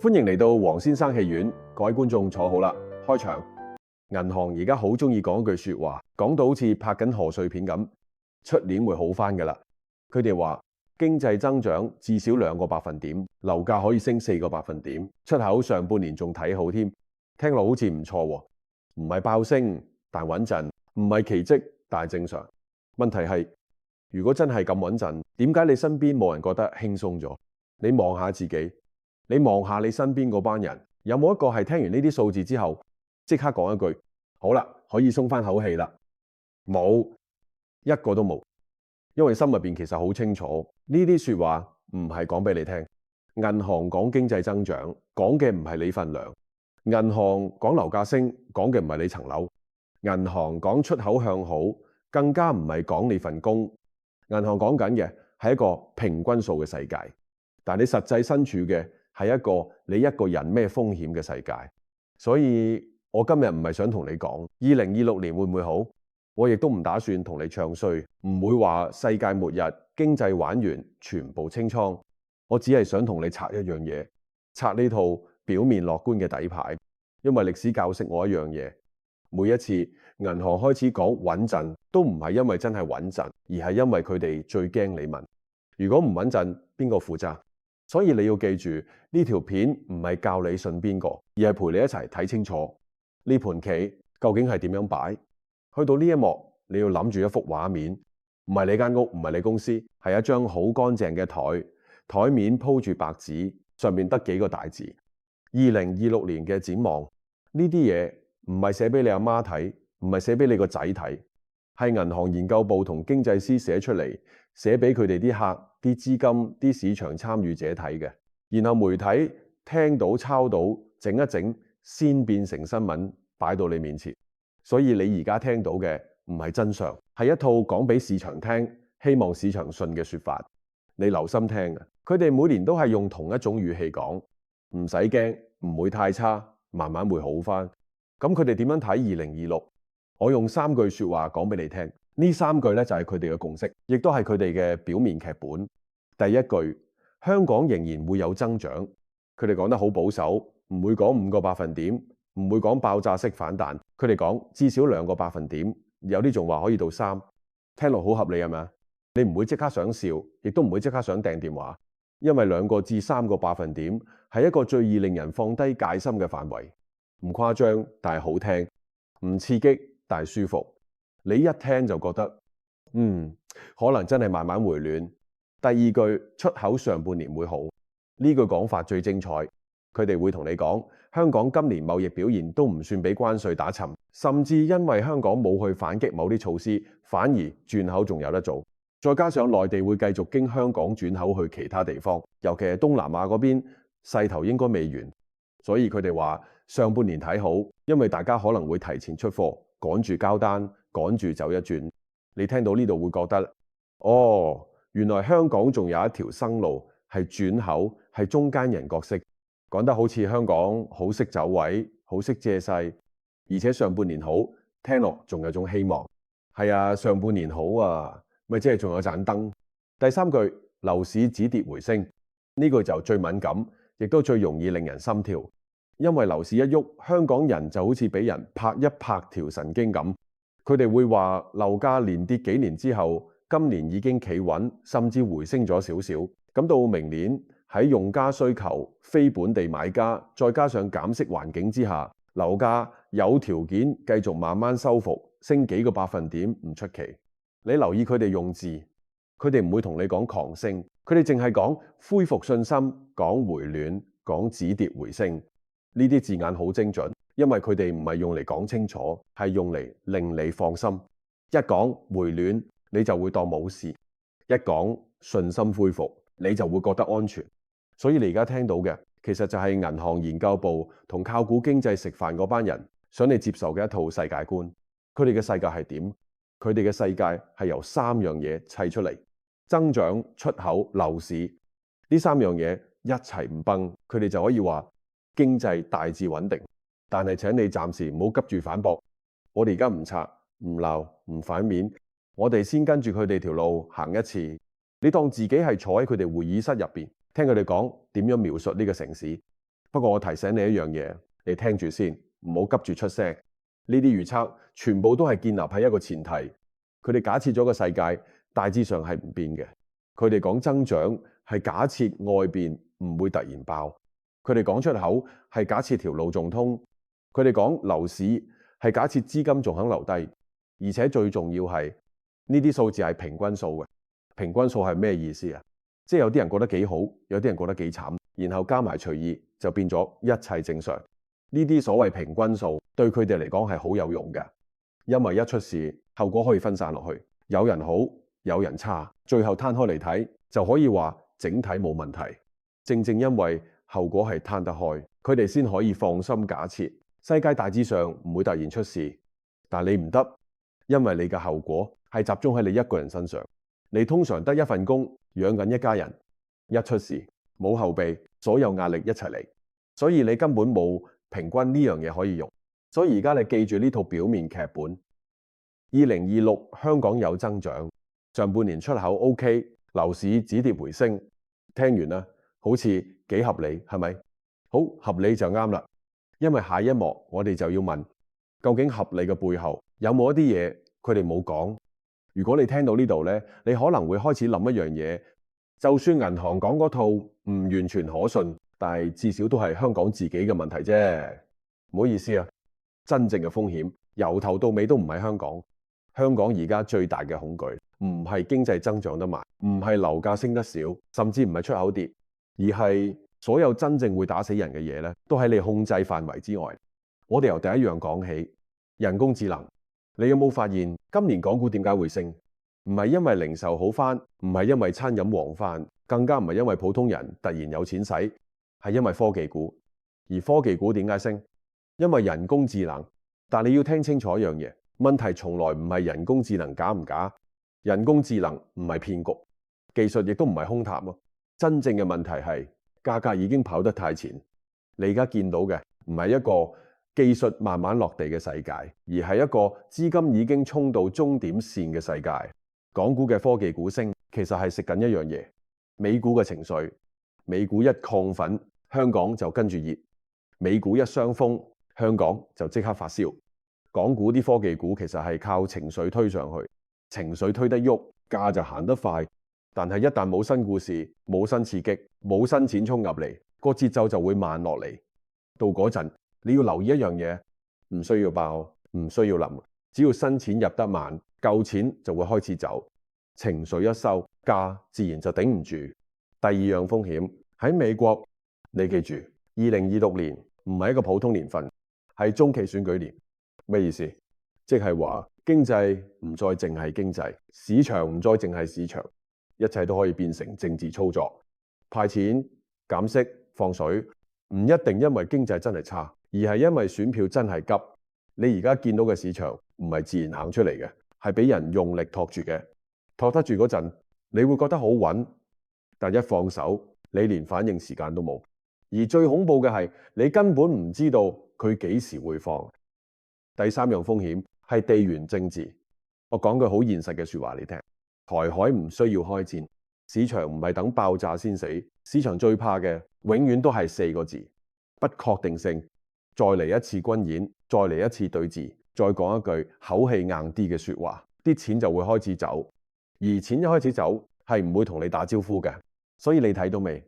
歡迎嚟到黃先生戲院，各位觀眾坐好啦，開場。銀行而家好中意講一句說話，講到好似拍緊賀歲片咁，出年會好返㗎啦。佢哋話經濟增長至少2個百分點，樓價可以升4個百分點，出口上半年仲睇好添，聽落好似唔錯喎，唔係爆升但穩陣，唔係奇蹟但係正常。問題係如果真係咁穩陣，點解你身邊冇人覺得輕鬆咗？你望下自己。你望下你身邊嗰班人，有冇一個係聽完呢啲數字之後即刻講一句好啦，可以鬆翻口氣啦？冇，一個都冇，因為心入邊其實好清楚，呢啲說話唔係講俾你聽。銀行講經濟增長，講嘅唔係你份糧；銀行講樓價升，講嘅唔係你層樓；銀行講出口向好，更加唔係講你份工。銀行講緊嘅係一個平均數嘅世界，但你實際身處嘅係一個你一個人咩風險嘅世界。所以我今日唔係想同你講2026年會唔會好，我亦都唔打算同你唱衰，唔會話世界末日經濟玩完全部清倉。我只係想同你拆一樣嘢，拆呢套表面樂觀嘅底牌。因為歷史教識我一樣嘢，每一次銀行開始講穩陣，都唔係因為真係穩陣，而係因為佢哋最驚你問，如果唔穩陣邊個負責？所以你要記住，呢條片唔係教你信邊個，而係陪你一齊睇清楚呢盤棋究竟係點樣擺。去到呢一幕，你要諗住一幅畫面，唔係你間屋，唔係你公司，係一張好乾淨嘅台，台面鋪住白紙，上面得幾個大字：2026年嘅展望。呢啲嘢唔係寫俾你阿媽睇，唔係寫俾你個仔睇，係銀行研究部同經濟師寫出嚟，寫俾佢哋啲客、啲資金、啲市場參與者睇嘅。然後媒體聽到、抄到、整一整，先變成新聞擺到你面前。所以你而家聽到嘅唔係真相，係一套講俾市場聽，希望市場信嘅說法。你留心聽啊！佢哋每年都係用同一種語氣講，唔使驚，唔會太差，慢慢會好返。咁佢哋點樣睇2026？我用3句說話講俾你聽。呢3句咧就係佢哋嘅共識，亦都係佢哋嘅表面劇本。第一句，香港仍然會有增長。佢哋講得好保守，唔會講5個百分點，唔會講爆炸式反彈。佢哋講至少2個百分點，有啲仲話可以到3，聽落好合理係咪？你唔會即刻想笑，亦都唔會即刻想掟電話，因為2個至3個百分點係一個最易令人放低戒心嘅範圍。唔誇張，但係好聽；唔刺激，但係舒服。你一聽就覺得，可能真係慢慢回暖。第二句，出口上半年會好。呢句講法最精彩。佢哋會同你講，香港今年貿易表現都唔算俾關稅打沉，甚至因為香港冇去反擊某啲措施，反而轉口仲有得做。再加上內地會繼續經香港轉口去其他地方，尤其係東南亞嗰邊，勢頭應該未完。所以佢哋話上半年睇好，因為大家可能會提前出貨，趕住交單，趕住走一轉。你聽到呢度會覺得，原來香港仲有一條生路，係轉口，係中間人角色，講得好似香港好識走位，好識借勢，而且上半年好，聽落仲有種希望。係啊，上半年好啊，咪即係仲有盞燈。第3句，樓市止跌回升。呢句就最敏感，亦都最容易令人心跳，因為樓市一喐，香港人就好似俾人拍一拍條神經咁。佢哋會話樓價連跌幾年之後，今年已經企穩，甚至回升咗少少。咁到明年喺用家需求、非本地買家，再加上減息環境之下，樓價有條件繼續慢慢收復，升幾個百分點唔出奇。你留意佢哋用字，佢哋唔會同你講狂升，佢哋淨係講恢復信心、講回暖、講止跌回升。呢啲字眼好精準，因為佢哋唔係用嚟講清楚，係用嚟令你放心。一講回暖，你就會當冇事；一講信心恢復，你就會覺得安全。所以你而家聽到嘅，其實就係銀行研究部同靠股經濟食飯嗰班人想你接受嘅一套世界觀。佢哋嘅世界係點？佢哋嘅世界係由3樣嘢砌出嚟：增長、出口、樓市。呢3樣嘢一齊唔崩，佢哋就可以話經濟大致穩定。但係請你暫時唔好急住反駁。我哋而家唔拆、唔鬧、唔反面，我哋先跟住佢哋條路行一次。你當自己係坐喺佢哋會議室入邊，聽佢哋講點樣描述呢個城市。不過我提醒你一樣嘢，你聽住先，唔好急住出聲。呢啲預測全部都係建立喺一個前提，佢哋假設咗個世界大致上係唔變嘅。佢哋講增長係假設外邊唔會突然爆，佢哋講出口係假設條路仲通，佢哋講樓市係假設資金仲肯留低，而且最重要係呢啲數字係平均數嘅。平均數係咩意思啊？即係有啲人覺得幾好，有啲人覺得幾慘，然後加埋隨意就變咗一切正常。呢啲所謂平均數對佢哋嚟講係好有用嘅，因為一出事後果可以分散落去，有人好有人差，最後攤開嚟睇就可以話整體冇問題。正正因為後果係攤得開，佢哋先可以放心假設世界大致上唔會突然出事。但你唔得，因為你嘅後果係集中喺你一個人身上。你通常得一份工養緊一家人，一出事冇後備，所有壓力一齊嚟，所以你根本冇平均呢樣嘢可以用。所以而家你記住呢套表面劇本。2026香港有增長，上半年出口 OK， 樓市止跌回升。聽完啦，好似幾合理，係咪？好，合理就啱啦。因為下一幕我哋就要問，究竟合理嘅背後有冇一啲嘢佢哋冇講？如果你聽到呢度呢，你可能會開始諗一樣嘢，就算銀行講嗰套唔完全可信，但係至少都係香港自己嘅問題啫。唔好意思啊，真正嘅風險由頭到尾都唔係香港。香港而家最大嘅恐懼唔係經濟增長得慢，唔係樓價升得少，甚至唔係出口跌，而係所有真正會打死人嘅嘢呢，都喺你控制範圍之外。我哋由第一樣講起，人工智能。你有冇發現今年港股點解會升？唔係因為零售好返，唔係因為餐飲旺返，更加唔係因為普通人突然有錢使，係因為科技股。而科技股點解升？因為人工智能。但你要聽清楚一樣嘢，問題從來唔係人工智能假唔假，人工智能唔係騙局，技術亦都唔係空談咯。真正嘅問題係價格已經跑得太前。你而家見到嘅唔係一個技術慢慢落地嘅世界，而係一個資金已經衝到終點線嘅世界。港股嘅科技股升，其實係食緊一樣嘢，美股嘅情緒。美股一亢奮，香港就跟住熱；美股一傷風，香港就即刻發燒。港股啲科技股其實係靠情緒推上去，情緒推得喐，價就行得快。但係一旦冇新故事、冇新刺激、冇新錢衝入嚟，個節奏就會慢落嚟。到嗰陣，你要留意一樣嘢，唔需要爆，唔需要冧，只要新錢入得慢，舊錢就會開始走，情緒一收，價自然就頂唔住。第二樣風險喺美國，你記住，2026年唔係一個普通年份，係中期選舉年。咩意思？即係話經濟唔再淨係經濟，市場唔再淨係市場，一切都可以變成政治操作。派錢、減息、放水，唔一定因為經濟真係差，而係因為選票真係急。你而家見到嘅市場唔係自然行出嚟嘅，係俾人用力托住嘅。托得住嗰陣，你會覺得好穩，但一放手，你連反應時間都冇。而最恐怖嘅係，你根本唔知道佢幾時會放。第三樣風險係地緣政治。我講句好現實嘅說話你聽，台海唔需要開戰，市場唔係等爆炸先死，市場最怕嘅永遠都係4個字：不確定性。再嚟一次軍演，再嚟一次對峙，再講一句口氣硬啲嘅說話，啲錢就會開始走。而錢一開始走係唔會同你打招呼嘅。所以你睇到未？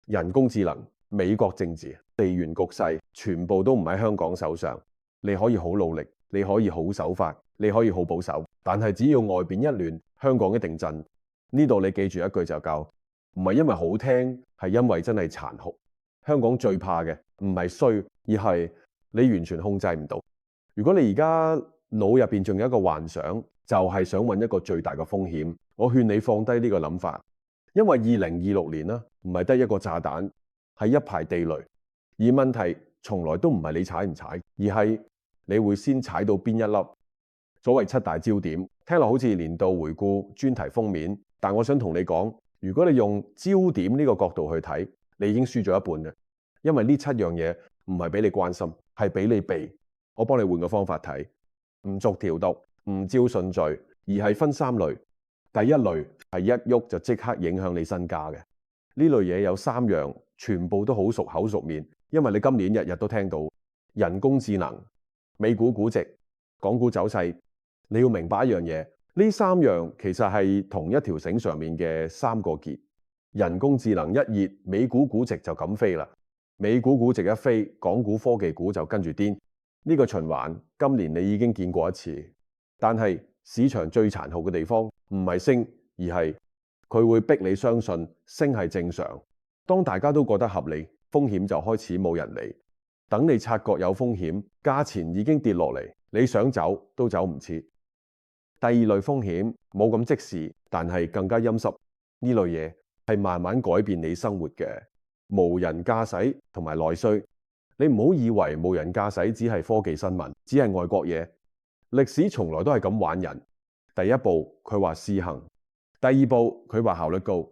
人工智能、美國政治、地緣局勢全部都唔喺香港手上。你可以好努力，你可以好守法，你可以好保守，但係只要外邊一亂，香港一定震。呢度你記住一句就夠，唔係因為好聽，係因為真係殘酷。香港最怕嘅唔係衰，而係你完全控制唔到。如果你而家腦入邊仲有一個幻想，就係想揾一個最大嘅風險，我勸你放低呢個諗法，因為2026年啦，唔係得一個炸彈，係一排地雷。而問題從來都唔係你踩唔踩，而係你會先踩到邊一粒。所謂7大焦點，聽落好似年度回顧專題封面，但我想同你講，如果你用焦點呢個角度去睇，你已經輸咗一半嘅。因為呢7樣嘢唔係俾你關心，係俾你避。我幫你換個方法睇，唔逐條讀，唔照順序，而係分3類。第一類係一喐就即刻影響你身家嘅，呢類嘢有3樣全部都好熟口熟面，因為你今年日日都聽到人工智能、美股估值、港股走勢。你要明白一樣嘢，呢三樣其實係同一條繩上面嘅三個結。人工智能一熱，美股估值就咁飛啦。美股估值一飛，港股科技股就跟住癲。呢個循環今年你已經見過一次。但係市場最殘酷嘅地方唔係升，而係佢會逼你相信升係正常。當大家都覺得合理，風險就開始冇人理。等你察覺有風險，價錢已經跌落嚟，你想走都走唔切。第二類風險冇咁即時，但係更加陰濕。呢類嘢係慢慢改變你生活嘅。無人駕駛同埋內需。你唔好以為無人駕駛只係科技新聞，只係外國嘢。歷史從來都係咁玩人。第一步佢話試行，第二步佢話效率高，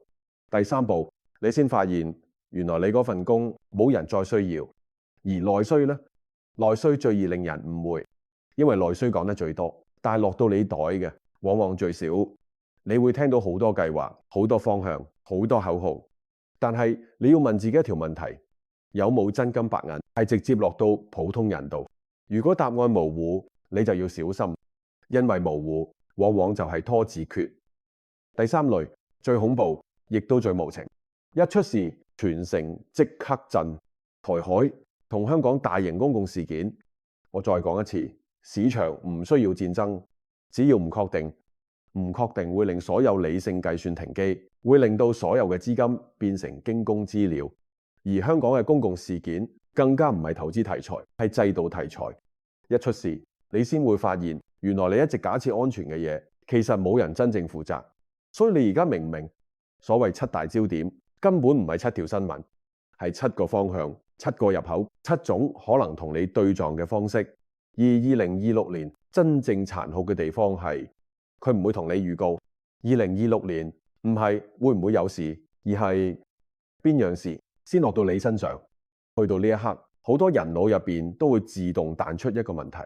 第三步你先發現原來你嗰份工冇人再需要。而內需呢？內需最易令人誤會，因為內需講得最多，但係落到你袋嘅往往最少。你會聽到好多計劃、好多方向、好多口號，但係你要問自己一條問題：有冇真金白銀係直接落到普通人度？如果答案模糊，你就要小心，因為模糊往往就係拖字訣。第三類最恐怖，亦都最無情。一出事，全城即刻震。台海同香港大型公共事件，我再講一次，市場唔需要戰爭，只要唔確定。唔確定會令所有理性計算停機，會令到所有嘅資金變成驚弓之鳥。而香港嘅公共事件更加唔係投資題材，係制度題材。一出事，你先會發現，原來你一直假設安全嘅嘢，其實冇人真正負責。所以你而家明唔明？所謂七大焦點，根本唔係七條新聞，係七個方向、七個入口、七種可能同你對撞嘅方式。而2026年真正殘酷嘅地方係，佢唔會同你預告2026年唔係會唔會有事，而係邊樣事先落到你身上。去到呢一刻，好多人腦入邊都會自動彈出一個問題：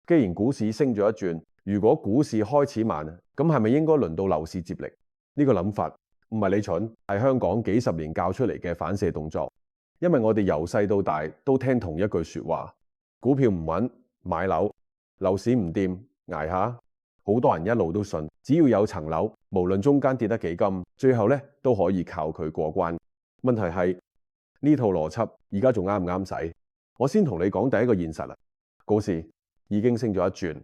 既然股市升咗一轉，如果股市開始慢，咁係咪應該輪到樓市接力？呢個諗法唔係你蠢，係香港幾十年教出嚟嘅反射動作。因為我哋由細到大都聽同一句說話：股票唔穩，買樓；樓市唔掂，捱下。好多人一路都信，只要有層樓，無論中間跌得幾金，最後呢都可以靠佢過關。問題係呢套邏輯而家仲啱唔啱使？我先同你講第一個現實啦，股市已經升咗一轉，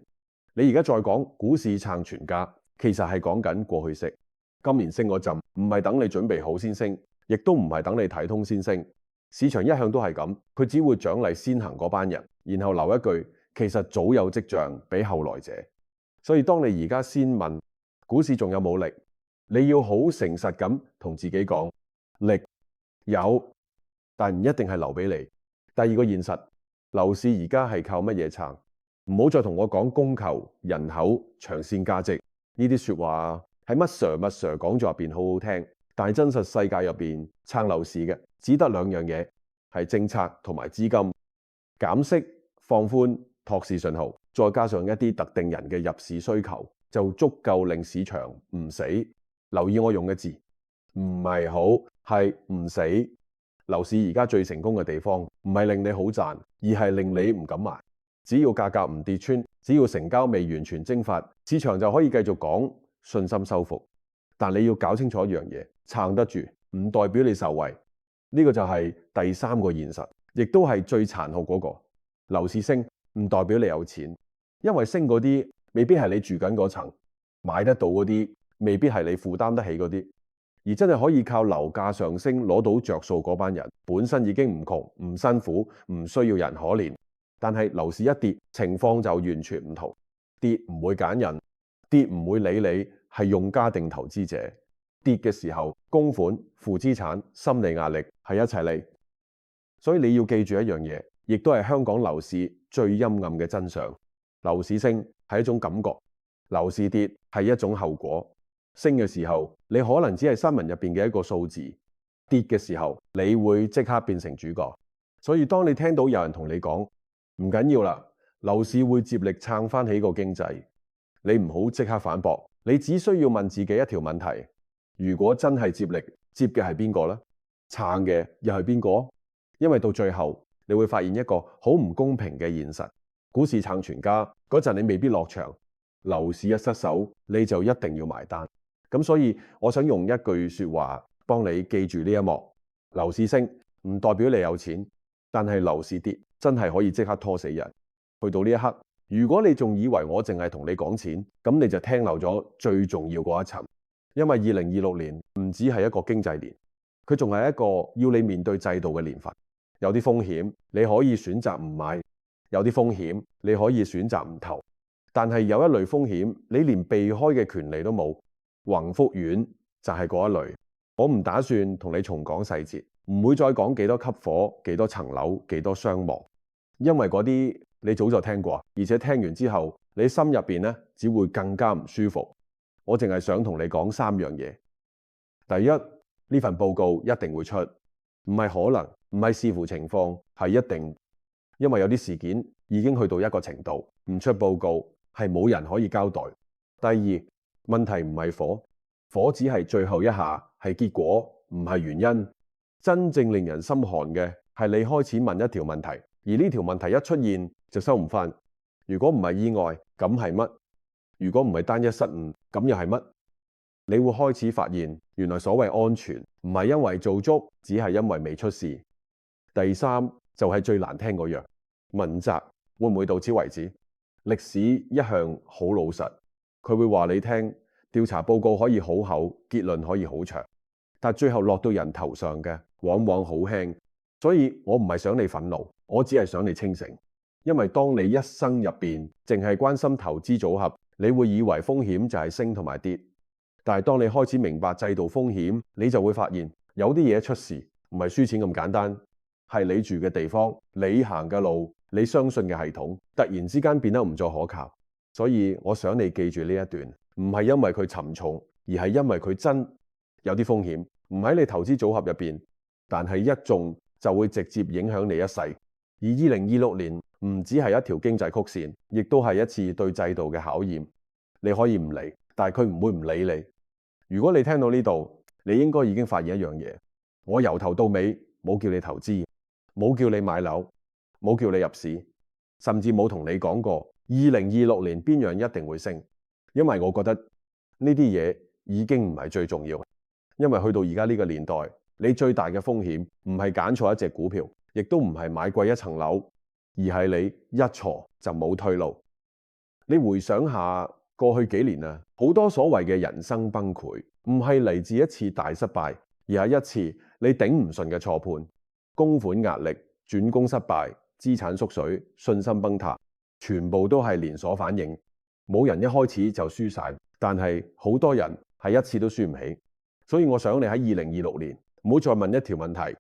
你而家再講股市撐全家，其實係講緊過去式。今年升嗰陣唔係等你準備好先升，亦都唔係等你睇通先升。市場一向都係咁，佢只會獎勵先行嗰班人，然後留一句其實早有跡象俾後來者。所以當你而家先問股市仲有冇力，你要好誠實咁同自己講，力有，但唔一定係留俾你。第二個現實，樓市而家係靠乜嘢撐？唔好再同我講供求、人口、長線價值呢啲說話，喺乜 Sir 講座入邊好好聽，但係真實世界入邊撐樓市嘅只得兩樣嘢，係政策同埋資金。減息、放寬、托市信號，再加上一啲特定人嘅入市需求，就足夠令市場唔死。留意我用嘅字，唔係好，係唔死。樓市而家最成功嘅地方，唔係令你好賺，而係令你唔敢買。只要價格唔跌穿，只要成交未完全蒸發，市場就可以繼續講信心修復。但你要搞清楚一樣嘢，撐得住唔代表你受惠。呢個就係第三個現實，亦都係最殘酷嗰個。樓市升唔代表你有錢，因為升嗰啲未必係你住緊嗰層，買得到嗰啲未必係你負擔得起嗰啲。而真係可以靠樓價上升攞到着數嗰班人，本身已經唔窮唔辛苦，唔需要人可憐。但係樓市一跌，情況就完全唔同。跌唔會揀人，跌唔會理你係用家定投資者。跌嘅時候，供款、負資產、心理壓力係一齊嚟。所以你要記住一樣嘢，亦都係香港樓市最陰暗嘅真相。樓市升係一種感覺，樓市跌係一種後果。升嘅時候，你可能只係新聞入邊嘅一個數字；跌嘅時候，你會即刻變成主角。所以當你聽到有人同你講唔緊要啦，樓市會接力撐翻起個經濟，你唔好即刻反駁，你只需要問自己一條問題：如果真係接力，接嘅係邊個呢？撐嘅又係邊個？因為到最後你會發現一個好唔公平嘅現實，股市撐全家嗰陣你未必落場，樓市一失手你就一定要埋單。咁所以我想用一句說話幫你記住呢一幕：樓市升唔代表你有錢，但係樓市跌真係可以即刻拖死人。去到呢一刻，如果你仲以為我淨係同你講錢，咁你就聽漏咗最重要嗰一層。因為2026年唔只係一個經濟年，佢仲係一個要你面對制度嘅年份。有啲風險你可以選擇唔買，有啲風險你可以選擇唔投，但係有一類風險你連避開嘅權利都冇。宏福苑就係嗰一類。我唔打算同你重講細節，唔會再講幾多級火、幾多層樓、幾多傷亡，因為嗰啲你早就聽過，而且聽完之後你心入邊呢只會更加唔舒服。我淨係想同你講3樣嘢。第一，呢份報告一定會出，唔係可能，唔係視乎情況，係一定。因為有啲事件已經去到一個程度，唔出報告係冇人可以交代。第二，問題唔係火，火只係最後一下，係結果，唔係原因。真正令人心寒嘅係你開始問一條問題，而呢條問題一出現就收唔返。如果唔係意外，咁係乜？如果唔係單一失誤，咁又係乜？你會開始發現，原來所謂安全唔係因為做足，只係因為未出事。第三就係最難聽嗰樣，問責會唔會到此為止？歷史一向好老實，佢會話你聽，調查報告可以好厚，結論可以好長，但最後落到人頭上嘅往往好輕。所以我唔係想你憤怒，我只係想你清醒。因為當你一生入邊淨係關心投資組合，你會以為風險就係升同埋跌。但係當你開始明白制度風險，你就會發現有啲嘢出事唔係輸錢咁簡單，係你住嘅地方、你行嘅路、你相信嘅系統突然之間變得唔再可靠。所以我想你記住呢一段，唔係因為佢沉重，而係因為佢真有啲風險，唔喺你投資組合入邊，但係一中就會直接影響你一世。而2026年唔只係一條經濟曲線，亦都係一次對制度嘅考驗。你可以唔理，但係佢唔會唔理你。如果你聽到呢度，你應該已經發現一樣嘢，我由頭到尾冇叫你投資，冇叫你買樓，冇叫你入市，甚至冇同你講過2026年邊樣一定會升，因為我覺得呢啲嘢已經唔係最重要。因為去到而家呢個年代，你最大嘅風險唔係揀錯一隻股票，亦都唔係買貴一層樓，而係你一錯就冇退路。你回想下過去幾年啊，好多所謂嘅人生崩潰，唔係嚟自一次大失敗，而係一次你頂唔順嘅錯判，供款壓力、轉工失敗、資產縮水、信心崩塌，全部都係連鎖反應。冇人一開始就輸晒，但係好多人係一次都輸唔起。所以我想你喺2026年唔好再問一條問題，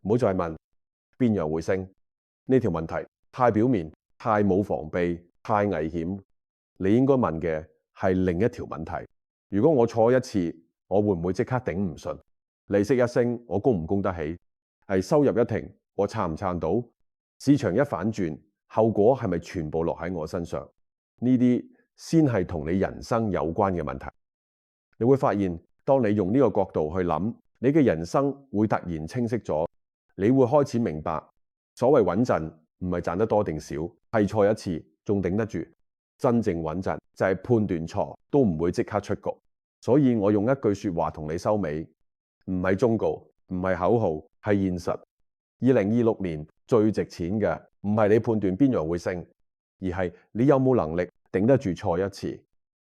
唔好再問邊樣會升。呢條問題太表面、太冇防備、太危險。你應該問嘅係另一條問題：如果我錯一次，我會唔會即刻頂唔順？利息一升，我供唔供得起？係收入一停，我撐唔撐到？市場一反轉，後果係咪全部落喺我身上？呢啲先係同你人生有關嘅問題。你會發現，當你用呢個角度去諗，你嘅人生會突然清晰咗。你會開始明白，所謂穩陣唔係賺得多定少，係錯一次仲頂得住。真正穩陣就係判斷錯都唔會即刻出局。所以我用一句說話同你收尾，唔係忠告，唔係口號，係現實。2026年最值錢嘅唔係你判斷邊樣會升，而係你有冇能力頂得住錯一次。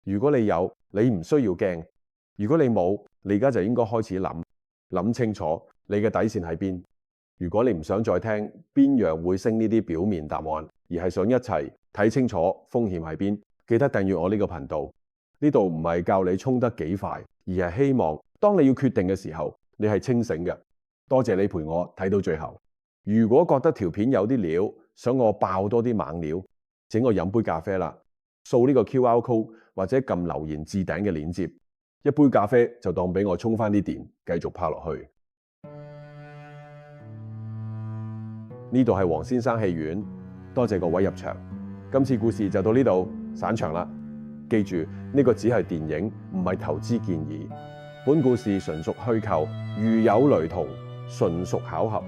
如果你有，你唔需要驚；如果你冇，你而家就應該開始諗清楚你嘅底線喺邊。如果你唔想再聽邊樣會升呢啲表面答案，而係想一齊睇清楚風險喺邊，記得訂閱我呢個頻道。呢度唔係教你衝得幾快，而係希望當你要決定嘅時候，你係清醒嘅。多謝你陪我睇到最後。如果覺得條片有啲料，想我爆多啲猛料，請我飲杯咖啡啦。掃呢個 QR code 或者撳留言置頂嘅鏈接，一杯咖啡就當俾我充翻啲電，繼續拍落去。呢度係黃先生戲院，多謝各位入場。今次故事就到呢度散場啦。記住，呢個只係電影，唔係投資建議。本故事純屬虛構，如有雷同，純屬巧合。